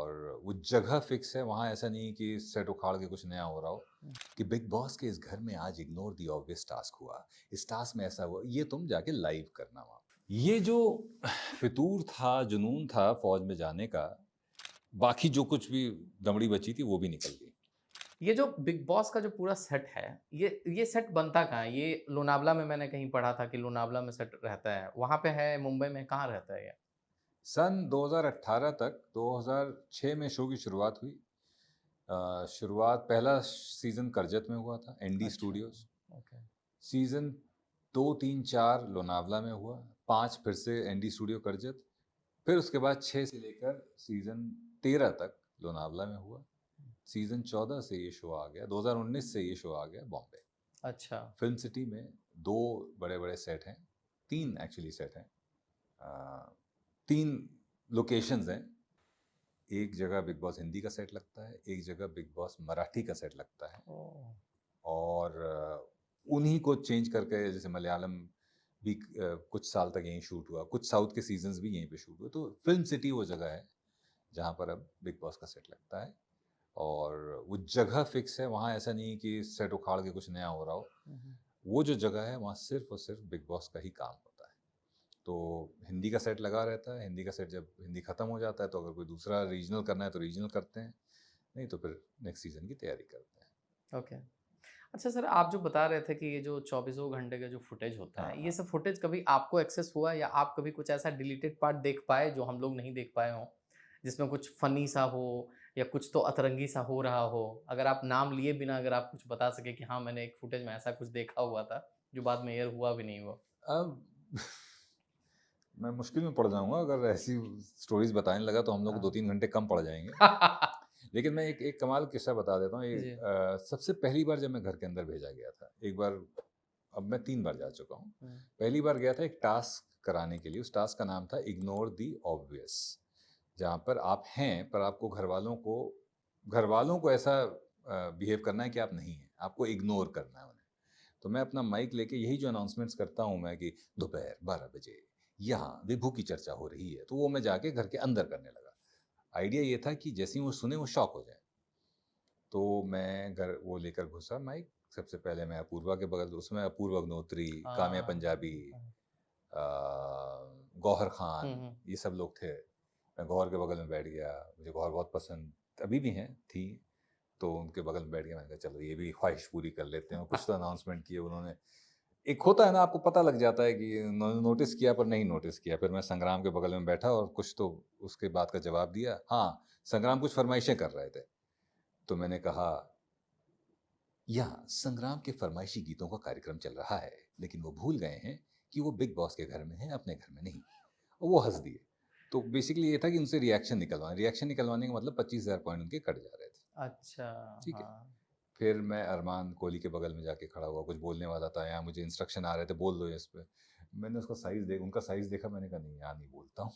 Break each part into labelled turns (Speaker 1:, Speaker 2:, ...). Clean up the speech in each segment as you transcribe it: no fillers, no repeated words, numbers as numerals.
Speaker 1: और वो जगह फिक्स है वहाँ। ऐसा नहीं कि सेट उखाड़ के कुछ नया हो रहा हो कि बिग बॉस के इस घर में आज इग्नोर दी ऑब्वियस टास्क हुआ, इस टास्क में ऐसा हुआ, ये तुम जाके लाइव करना वहाँ। ये जो फितूर था, जुनून था फौज में जाने का, बाकी जो कुछ भी दमड़ी बची थी वो भी निकल गई।
Speaker 2: ये जो बिग बॉस का जो पूरा सेट है, ये सेट बनता कहाँ है? ये लोनावला में मैंने कहीं पढ़ा था कि लोनावला में सेट रहता है। वहाँ पे है, मुंबई में कहाँ रहता है ये?
Speaker 1: सन 2018 तक, 2006 में शो की शुरुआत हुई। शुरुआत पहला सीजन करजत में हुआ था, एनडी
Speaker 2: अच्छा,
Speaker 1: स्टूडियोज।
Speaker 2: ओके।
Speaker 1: सीजन 2, 3, 4 लोनावला में हुआ, 5 फिर से एनडी स्टूडियो करजत। फिर उसके बाद 6 से लेकर सीजन 13 तक लोनावला में हुआ। सीजन 14 से ये शो आ गया, 2019 से ये शो आ गया बॉम्बे
Speaker 2: अच्छा।
Speaker 1: फिल्म सिटी में। 2 बड़े बड़े सेट हैं, 3 एक्चुअली सेट हैं, 3 लोकेशंस हैं। एक जगह बिग बॉस हिंदी का सेट लगता है, एक जगह बिग बॉस मराठी का सेट लगता है,
Speaker 2: ओह!
Speaker 1: और उन्हीं को चेंज करके, जैसे मलयालम भी कुछ साल तक यहीं शूट हुआ, कुछ साउथ के सीजन्स भी यहीं पे शूट हुए। तो फिल्म सिटी वो जगह है जहाँ पर अब बिग बॉस का सेट लगता है, और वो जगह फिक्स है वहाँ। ऐसा नहीं कि सेट उखाड़ के कुछ नया हो रहा हो।
Speaker 2: हुँ, हुँ।
Speaker 1: वो जो जगह है वहाँ सिर्फ और सिर्फ बिग बॉस का ही काम होता है। तो हिंदी का सेट लगा रहता है। हिंदी का सेट जब हिंदी ख़त्म हो जाता है तो अगर कोई दूसरा रीजनल करना है तो रीजनल करते हैं, नहीं तो फिर नेक्स्ट सीज़न की तैयारी करते हैं।
Speaker 2: ओके। अच्छा सर, आप जो बता रहे थे कि ये जो चौबीसों घंटे का जो फुटेज होता
Speaker 1: हाँ,
Speaker 2: है, ये
Speaker 1: हाँ।
Speaker 2: सब फुटेज कभी आपको एक्सेस हुआ या आप कभी कुछ ऐसा डिलीटेड पार्ट देख पाए जो हम लोग नहीं देख पाए हों? जिसमें कुछ फ़नी सा हो या कुछ तो अतरंगी सा हो रहा हो? अगर आप नाम लिए बिना अगर आप कुछ बता सकें कि हाँ, मैंने एक फुटेज में ऐसा कुछ देखा हुआ था, जो बाद में एयर हुआ भी नहीं हुआ।
Speaker 1: अब मैं मुश्किल में पड़ जाऊँगा अगर ऐसी स्टोरीज़ बताने लगा, तो हम लोग को
Speaker 2: हाँ।
Speaker 1: 2-3 घंटे कम पड़ जाएँगे। लेकिन मैं एक एक कमाल किस्सा बता देता हूँ।
Speaker 2: जी।
Speaker 1: सबसे पहली बार जब मैं घर के अंदर भेजा गया था, एक बार, अब मैं 3 बार जा चुका हूँ।
Speaker 2: हुँ।
Speaker 1: पहली बार गया था एक टास्क कराने के लिए, उस टास्क का नाम था इग्नोर दी ऑब्वियस, जहाँ पर आप हैं पर आपको घरवालों को ऐसा बिहेव करना है कि आप नहीं हैं, आपको इग्नोर करना है उन्हें। तो मैं अपना माइक लेके यही जो अनाउंसमेंट्स करता हूँ मैं कि दोपहर 12 बजे यहाँ विभू की चर्चा हो रही है, तो वो मैं जाके घर के अंदर करने लगा। आइडिया ये था कि जैसे ही वो सुने वो शॉक हो जाए। तो मैं घर वो लेकर घुसा माइक। सबसे पहले मैं अपूर्वा के बगल, उसमें अपूर्व अग्नोत्री, काम्या
Speaker 2: हाँ।
Speaker 1: पंजाबी,
Speaker 2: हाँ।
Speaker 1: अ, गौहर
Speaker 2: हुँ,
Speaker 1: खान,
Speaker 2: हुँ।
Speaker 1: ये सब लोग थे। मैं गौहर के बगल में बैठ गया, मुझे गौहर बहुत पसंद अभी भी हैं, थी। तो उनके बगल में बैठ गया, मैंने कहा चलो ये भी ख्वाहिश पूरी कर लेते हैं। कुछ तो अनाउंसमेंट किए उन्होंने। एक होता है ना, आपको पता लग जाता है कि उन्होंने नोटिस किया पर नहीं नोटिस किया। फिर मैं संग्राम के बगल में बैठा और कुछ तो उसके बाद का जवाब दिया। हाँ, संग्राम कुछ फरमाइशें कर रहे थे। तो मैंने कहा, यहाँ संग्राम के फरमाइशी गीतों का कार्यक्रम चल रहा है, लेकिन वो भूल गए हैं कि वो बिग बॉस के घर में है, अपने घर में नहीं। और वो हंस दिए। तो बेसिकली ये था कि उनसे रिएक्शन निकलवाने का मतलब 25,000 पॉइंट उनके कट जा रहे थे।
Speaker 2: अच्छा,
Speaker 1: ठीक है।
Speaker 2: हाँ।
Speaker 1: फिर मैं अरमान कोहली के बगल में जाके खड़ा हुआ, कुछ बोलने वाला था, यहाँ मुझे इंस्ट्रक्शन आ रहे थे बोल दो इस पे। मैंने उसका साइज देख उनका साइज देखा, मैंने कहा नहीं यहाँ नहीं बोलता हूँ।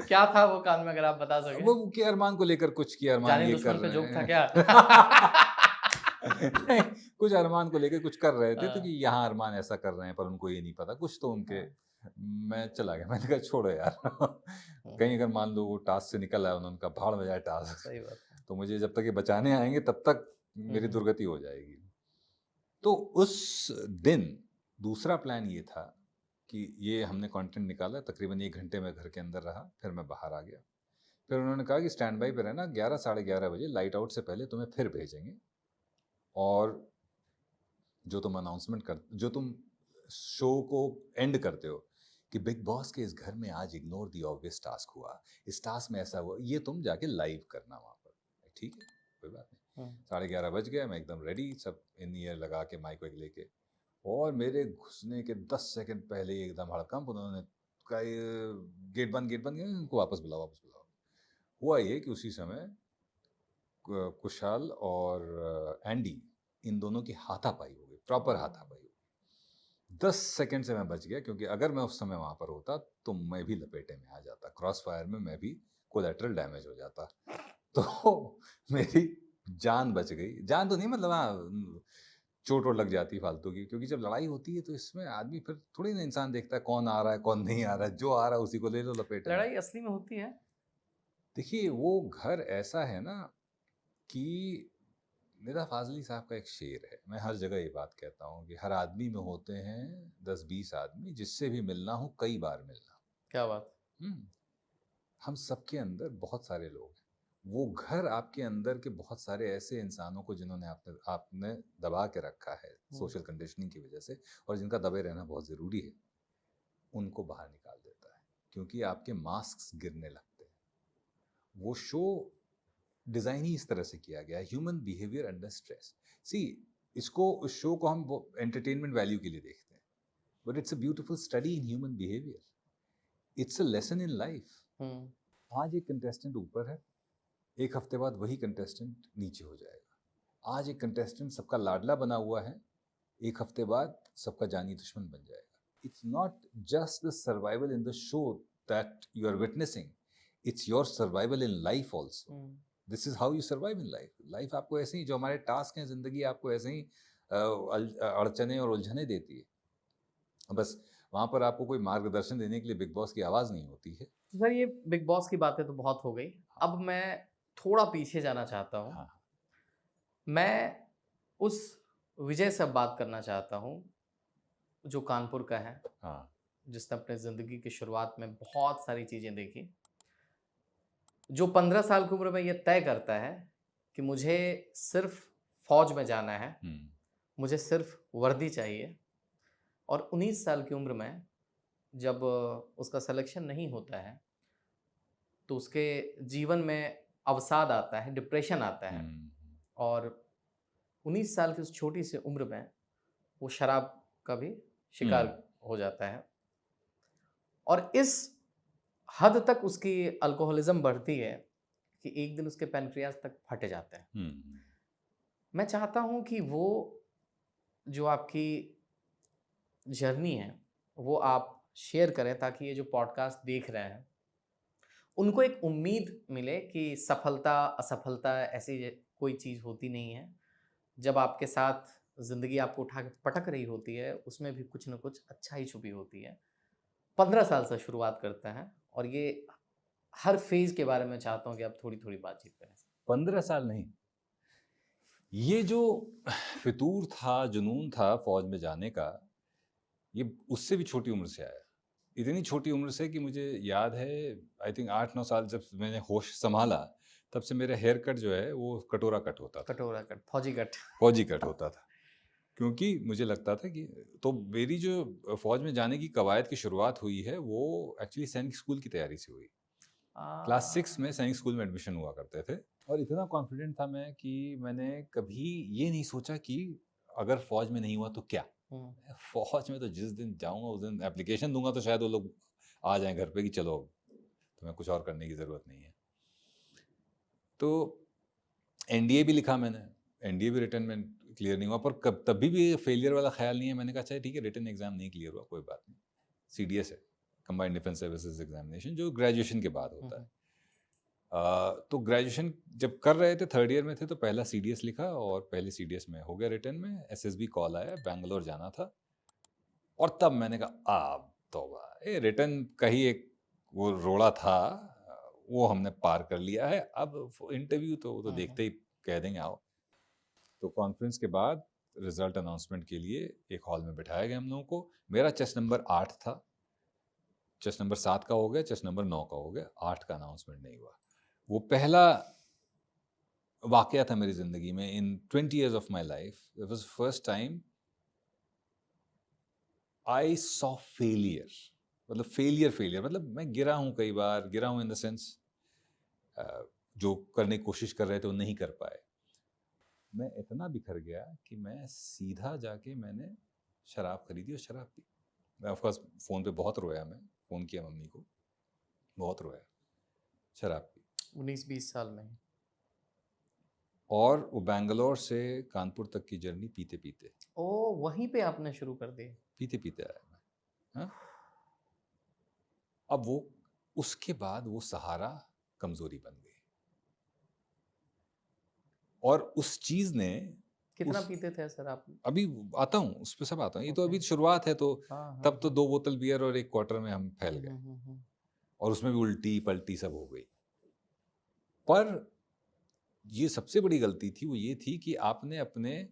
Speaker 2: क्या था वो कान में अगर आप बता सकें?
Speaker 1: वो कि अरमान को लेकर कुछ किया, अरमान
Speaker 2: जानी
Speaker 1: ये कर
Speaker 2: दुश्मन पे
Speaker 1: रहे
Speaker 2: जोक था
Speaker 1: हैं।
Speaker 2: क्या?
Speaker 1: नहीं, कुछ अरमान को लेकर कुछ कर रहे थे, तो कि
Speaker 2: हाँ,
Speaker 1: यहाँ अरमान ऐसा कर रहे हैं पर उनको ये नहीं पता, कुछ तो उनके।
Speaker 2: हाँ।
Speaker 1: मैं चला गया, मैंने कहा छोड़ो यार।
Speaker 2: हुँ,
Speaker 1: कहीं अगर मान लो वो टास्क से निकल आया, उन्होंने कहा भाड़ में जाए टास्क।
Speaker 2: सही बात है।
Speaker 1: तो मुझे जब तक ये बचाने आएंगे तब तक
Speaker 2: हुँ,
Speaker 1: मेरी
Speaker 2: हुँ।
Speaker 1: दुर्गति हो जाएगी। तो उस दिन दूसरा प्लान ये था कि ये हमने कंटेंट निकाला, तकरीबन 1 घंटे में घर के अंदर रहा, फिर मैं बाहर आ गया। फिर उन्होंने कहा कि स्टैंड बाई पे रहना, 11 साढ़े 11 बजे लाइट आउट से पहले तुम्हें फिर भेजेंगे, और जो तुम शो को एंड करते हो कि बिग बॉस के इस घर में आज इग्नोर दी ऑब्वियस टास्क हुआ, इस टास्क में ऐसा हुआ, ये तुम जाके लाइव करना वहाँ पर। ठीक है, कोई बात नहीं।
Speaker 2: हुँ।
Speaker 1: 11:30 बज गया, मैं एकदम रेडी, सब इन ईयर लगा के माइक वाइक लेके, और मेरे घुसने के 10 सेकंड पहले ही एकदम हड़कंप, उन्होंने कहा गेट बंद, इनको वापस बुलाओ वापस बुलाओ। हुआ ये कि उसी समय कुशाल और एंडी, इन दोनों की हाथापाई हो गई, प्रॉपर हाथापाई हो गई। 10 सेकंड से मैं बच गया, क्योंकि अगर मैं उस समय वहां पर होता तो मैं भी लपेटे में आ जाता, क्रॉस फायर में मैं भी कोलेटरल डैमेज हो जाता। तो मेरी जान बच गई, जान तो नहीं मतलब, हाँ, चोट वोट लग जाती फालतू की, क्योंकि जब लड़ाई होती है तो इसमें आदमी फिर थोड़ी ना इंसान देखता है कौन आ रहा है कौन नहीं आ रहा है, जो आ रहा है उसी को ले लो लपेटे में।
Speaker 2: लड़ाई असली में होती है?
Speaker 1: देखिए वो घर ऐसा है ना कि निदा फाजली साहब का एक शेर है, मैं हर जगह ये बात कहता हूँ कि हर आदमी में होते हैं 10-20 आदमी जिससे भी मिलना हो कई बार मिलना।
Speaker 2: क्या बात।
Speaker 1: हम्म, हम सबके अंदर बहुत सारे लोग हैं। वो घर आपके अंदर के बहुत सारे ऐसे इंसानों को जिन्होंने आपने आपने दबा के रखा है सोशल कंडीशनिंग की वजह से, और जिनका दबे रहना बहुत ज़रूरी है, उनको बाहर निकाल देता है, क्योंकि आपके मास्क गिरने लगते हैं। वो शो डिज़ाइन ही इस तरह से किया गया है, ह्यूमन बिहेवियर अंडर स्ट्रेस। सी, इसको उस शो को हम वो एंटरटेनमेंट वैल्यू के लिए देखते हैं, but it's a beautiful study in human behaviour, it's a lesson in life. आज एक कंटेस्टेंट ऊपर है, एक हफ्ते बाद वही कंटेस्टेंट नीचे हो जाएगा। आज एक कंटेस्टेंट सबका लाडला बना हुआ है, एक हफ्ते बाद सबका जानी दुश्मन बन जाएगा। It's not just the survival in the show that you are witnessing, it's your survival in life also. This is how you survive in life. Life आपको ऐसे ही, जो हमारे टास्क हैं जिंदगी, आपको ऐसे ही अड़चने और उलझने देती है। बस वहां पर आपको कोई मार्गदर्शन देने के लिए बिग बॉस की आवाज नहीं होती है।
Speaker 2: तो सर ये बिग बॉस की बातें तो बहुत हो गई, अब मैं थोड़ा पीछे जाना चाहता हूँ।
Speaker 1: हाँ,
Speaker 2: मैं उस विजय से बात करना चाहता हूँ जो कानपुर का है,
Speaker 1: हाँ,
Speaker 2: जिसने अपने ज़िंदगी की शुरुआत में बहुत सारी चीज़ें देखी, जो 15 साल की उम्र में ये तय करता है कि मुझे सिर्फ फौज में जाना है, मुझे सिर्फ वर्दी चाहिए, और 19 साल की उम्र में जब उसका सिलेक्शन नहीं होता है तो उसके जीवन में अवसाद आता है, डिप्रेशन आता है, और 19 साल की उस छोटी सी उम्र में वो शराब का भी शिकार हो जाता है, और इस हद तक उसकी अल्कोहलिज्म बढ़ती है कि एक दिन उसके पैनक्रियाज तक फट जाते हैं। मैं चाहता हूं कि वो जो आपकी जर्नी है वो आप शेयर करें, ताकि ये जो पॉडकास्ट देख रहे हैं उनको एक उम्मीद मिले कि सफलता असफलता ऐसी कोई चीज़ होती नहीं है। जब आपके साथ ज़िंदगी आपको उठा के पटक रही होती है, उसमें भी कुछ न कुछ अच्छाई छुपी होती है। 15 साल से शुरुआत करते हैं, और ये हर फेज़ के बारे में चाहता हूँ कि आप थोड़ी-थोड़ी बातचीत करें।
Speaker 1: 15 साल नहीं, ये जो फितूर था, जुनून था फौज में जाने का, ये उससे भी छोटी उम्र से आया। इतनी छोटी उम्र से कि मुझे याद है, आई थिंक 8-9 साल जब मैंने होश संभाला, तब से मेरा हेयर कट जो है वो कटोरा कट होता था।
Speaker 2: कटोरा कट, फौजी कट।
Speaker 1: फौजी कट होता था, क्योंकि मुझे लगता था कि, तो मेरी जो फौज में जाने की कवायद की शुरुआत हुई है वो एक्चुअली सैनिक स्कूल की तैयारी से हुई। क्लास 6 में सैनिक स्कूल में एडमिशन हुआ करते थे, और इतना कॉन्फिडेंट था मैं कि मैंने कभी ये नहीं सोचा कि अगर फौज में नहीं हुआ तो क्या। फौज में तो जिस दिन जाऊंगा उस दिन एप्लीकेशन दूंगा तो शायद वो लोग आ जाएं घर पे कि चलो तुम्हें कुछ और करने की ज़रूरत नहीं है। तो एनडीए भी लिखा मैंने, एनडीए भी रिटर्न में क्लियर नहीं हुआ, पर कब तभी भी फेलियर वाला ख्याल नहीं है। मैंने कहा अच्छा ठीक है, रिटर्न एग्जाम नहीं क्लियर हुआ, कोई बात नहीं, सीडीएस है, कंबाइंड डिफेंस सर्विसेज एग्जामिनेशन, जो ग्रेजुएशन के बाद होता है। तो ग्रेजुएशन जब कर रहे थे, थर्ड ईयर में थे, तो पहला सीडीएस लिखा और पहले सीडीएस में हो गया रिटर्न में। एसएसबी कॉल आया, बैंगलोर जाना था, और तब मैंने कहा तौबा, रिटर्न का ही एक वो रोड़ा था, वो हमने पार कर लिया है, अब इंटरव्यू तो देखते ही कह देंगे आओ। तो कॉन्फ्रेंस के बाद रिजल्ट अनाउंसमेंट के लिए एक हॉल में बिठाया गया हम लोगों को। मेरा चेस्ट नंबर 8 था, चेस्ट नंबर 7 का हो गया, चेस्ट नंबर 9 का हो गया, 8 का अनाउंसमेंट नहीं हुआ। वो पहला वाकया था मेरी जिंदगी में, इन 20 years of my life, it was first time I saw failure. मतलब फेलियर मतलब मैं गिरा हूं, कई बार गिरा हूं इन द सेंस जो करने की कोशिश कर रहे थे वो नहीं कर पाए। मैं इतना बिखर गया कि मैं सीधा जाके मैंने शराब खरीदी और शराब पी। मैं ऑफकोर्स फ़ोन पे बहुत रोया, मैं फ़ोन किया मम्मी को, बहुत रोया, शराब पी।
Speaker 2: 19-20 साल में।
Speaker 1: और वो बैंगलोर से कानपुर तक की जर्नी पीते पीते,
Speaker 2: ओ, वहीं पे आपने शुरू कर दी?
Speaker 1: पीते पीते आया मैं। हाँ, अब वो उसके बाद वो सहारा कमजोरी बन गई, और उस चीज ने
Speaker 2: कितना पीते थे सर आप?
Speaker 1: अभी आता हूँ उस पर, सब आता हूँ, ये तो अभी शुरुआत है, तो तब तो 2 बोतल बियर और 1 क्वार्टर में हम फैल गए, और उसमें भी उल्टी पल्टी सब हो गई। पर ये सबसे बड़ी गलती थी, वो ये थी कि आपने अपने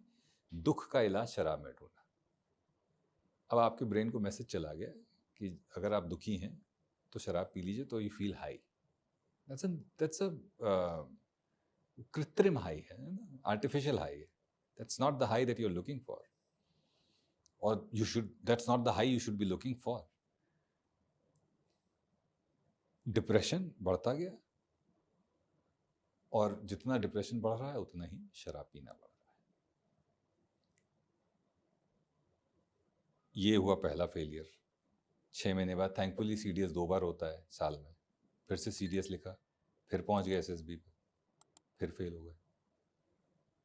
Speaker 1: दुख का इलाज शराब में ढूंढा। अब आपके ब्रेन को मैसेज चला गया कि अगर आप दुखी हैं तो शराब पी लीजिए तो you feel high. That's a कृत्रिम हाई है ना, आर्टिफिशियल हाई है। That's not the high that you are looking for, और you should, that's not the high you should be looking for. Depression बढ़ता गया, और जितना डिप्रेशन बढ़ रहा है उतना ही शराब पीना बढ़ रहा है। ये हुआ पहला फेलियर। 6 महीने बाद थैंकफुली CDS 2 बार होता है साल में, फिर से CDS लिखा, फिर पहुंच गए SSB पे, फिर फेल हो गए।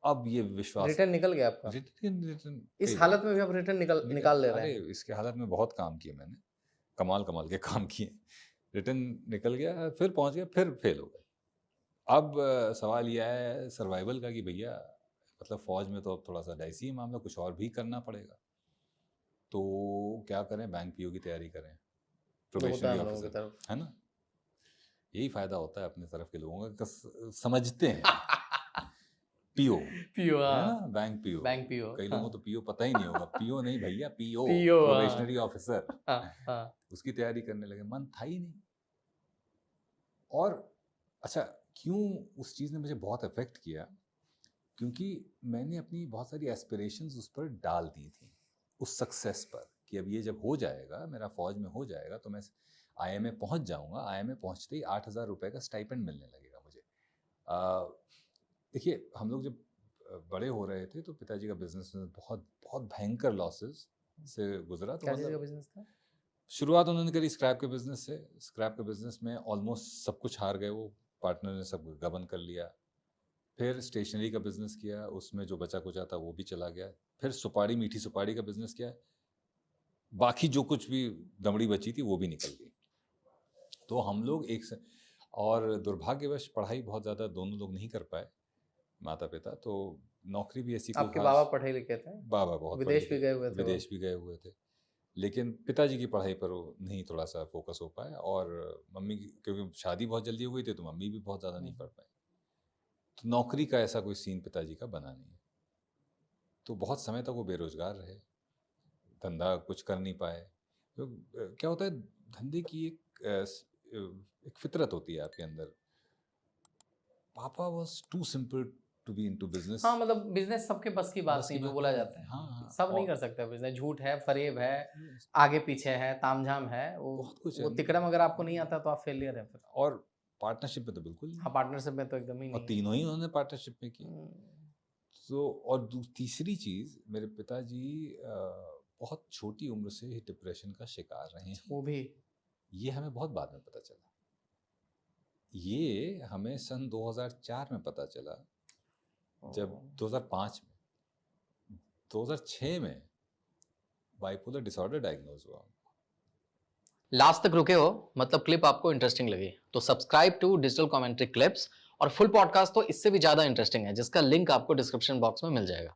Speaker 1: अब ये विश्वास,
Speaker 2: रिटर्न निकल गया आपका?
Speaker 1: रिटर्न
Speaker 2: इस
Speaker 1: फेल।
Speaker 2: हालत में भी आप रिटर्न निकाल ले रहे
Speaker 1: अरे
Speaker 2: हैं?
Speaker 1: इसके हालत में बहुत काम किए मैंने, कमाल के काम किए। रिटर्न निकल गया, फिर पहुंच गया, फिर फेल हो गए। अब सवाल यह है सर्वाइवल का कि भैया मतलब फौज में तो अब थोड़ा सा डाइसी है मामला, कुछ और भी करना पड़ेगा। तो क्या करें? बैंक PO की तैयारी करें,
Speaker 2: जो होता है
Speaker 1: प्रोबेशनरी
Speaker 2: हम लोगों की
Speaker 1: ऑफिसर,
Speaker 2: तरफ।
Speaker 1: है ना? यही फायदा होता है अपने तरफ के लोगों का, समझते हैं। PO
Speaker 2: पीओ,
Speaker 1: है
Speaker 2: हाँ,
Speaker 1: ना, बैंक PO।
Speaker 2: बैंक पीओ,
Speaker 1: कई लोगों को तो PO पता ही नहीं होगा। PO नहीं भैया, PO,
Speaker 2: पीओ,
Speaker 1: प्रोबेशनरी ऑफिसर।
Speaker 2: हाँ, हाँ।
Speaker 1: उसकी तैयारी करने लगे, मन था ही नहीं। और अच्छा, क्यों उस चीज़ ने मुझे बहुत अफेक्ट किया? क्योंकि मैंने अपनी बहुत सारी एस्पिरेशंस उस पर डाल दी थी, उस सक्सेस पर, कि अब ये जब हो जाएगा, मेरा फौज में हो जाएगा, तो मैं IMA पहुंच जाऊंगा। IMA पहुंचते ही 8,000 रुपये का स्टाइपेंड मिलने लगेगा मुझे। देखिए, हम लोग जब बड़े हो रहे थे तो पिताजी का बिजनेस बहुत बहुत भयंकर लॉसेस से गुजरा। तो
Speaker 2: क्या चीज़ का
Speaker 1: मतलब
Speaker 2: बिजनेस था?
Speaker 1: शुरुआत उन्होंने करी स्क्रैप के बिजनेस से। स्क्रैप के बिजनेस में ऑलमोस्ट सब कुछ हार गए वो, पार्टनर ने सब गबन कर लिया। फिर स्टेशनरी का बिजनेस किया, उसमें जो बचा कुचा था वो भी चला गया। फिर सुपारी, मीठी सुपारी का बिजनेस किया, बाकी जो कुछ भी दमड़ी बची थी वो भी निकल गई। तो हम लोग और दुर्भाग्यवश पढ़ाई बहुत ज़्यादा दोनों लोग नहीं कर पाए, माता पिता। तो नौकरी भी ऐसी कोई
Speaker 2: आपके
Speaker 1: खास,
Speaker 2: बाबा पढ़े लिखे थे?
Speaker 1: बाबा बहुत
Speaker 2: विदेश भी गए हुए थे वो?
Speaker 1: विदेश भी गए हुए थे, लेकिन पिताजी की पढ़ाई पर वो नहीं थोड़ा सा फोकस हो पाया। और मम्मी की, क्योंकि शादी बहुत जल्दी हो गई थी, तो मम्मी भी बहुत ज़्यादा नहीं पढ़ पाई। तो नौकरी का ऐसा कोई सीन पिताजी का बना नहीं। तो बहुत समय तक वो बेरोजगार रहे, धंधा कुछ कर नहीं पाए। तो क्या होता है, धंधे की एक फितरत होती है आपके अंदर। पापा was too simple to be into business.
Speaker 2: हाँ, मतलब बिजनेस सबके बस की बात
Speaker 1: बस की
Speaker 2: नहीं, जो
Speaker 1: बात
Speaker 2: बोला
Speaker 1: नहीं
Speaker 2: जाता
Speaker 1: है।
Speaker 2: है।
Speaker 1: हाँ, हाँ।
Speaker 2: सब नहीं
Speaker 1: और
Speaker 2: कर सकते बिजनेस, झूठ है, फरेब है, आगे पीछे है, तामझाम है,
Speaker 1: बहुत कुछ
Speaker 2: वो
Speaker 1: है।
Speaker 2: तिकड़म अगर आपको नहीं आता तो आप फेलियर है फिर।
Speaker 1: और पार्टनरशिप में तो बिल्कुल नहीं।
Speaker 2: हाँ, पार्टनरशिप में तो एकदम ही
Speaker 1: और
Speaker 2: नहीं।
Speaker 1: तीनों ही उन्होंने पार्टनरशिप में की।
Speaker 2: हम्म,
Speaker 1: तो और तीसरी चीज, मेरे पिताजी बहुत छोटी उम्र से ही डिप्रेशन का शिकार रहे हैं।
Speaker 2: वो भी
Speaker 1: ये हमें बहुत बाद में पता चला। ये हमें सन 2004 में पता चला, जब 2005 में, 2006 में बाइपोलर डिसऑर्डर डायग्नोज हुआ।
Speaker 3: लास्ट तक रुके हो, मतलब क्लिप आपको इंटरेस्टिंग लगी, तो subscribe to digital commentary clips. और फुल पॉडकास्ट तो इससे भी ज्यादा इंटरेस्टिंग है, जिसका लिंक आपको डिस्क्रिप्शन बॉक्स में मिल जाएगा।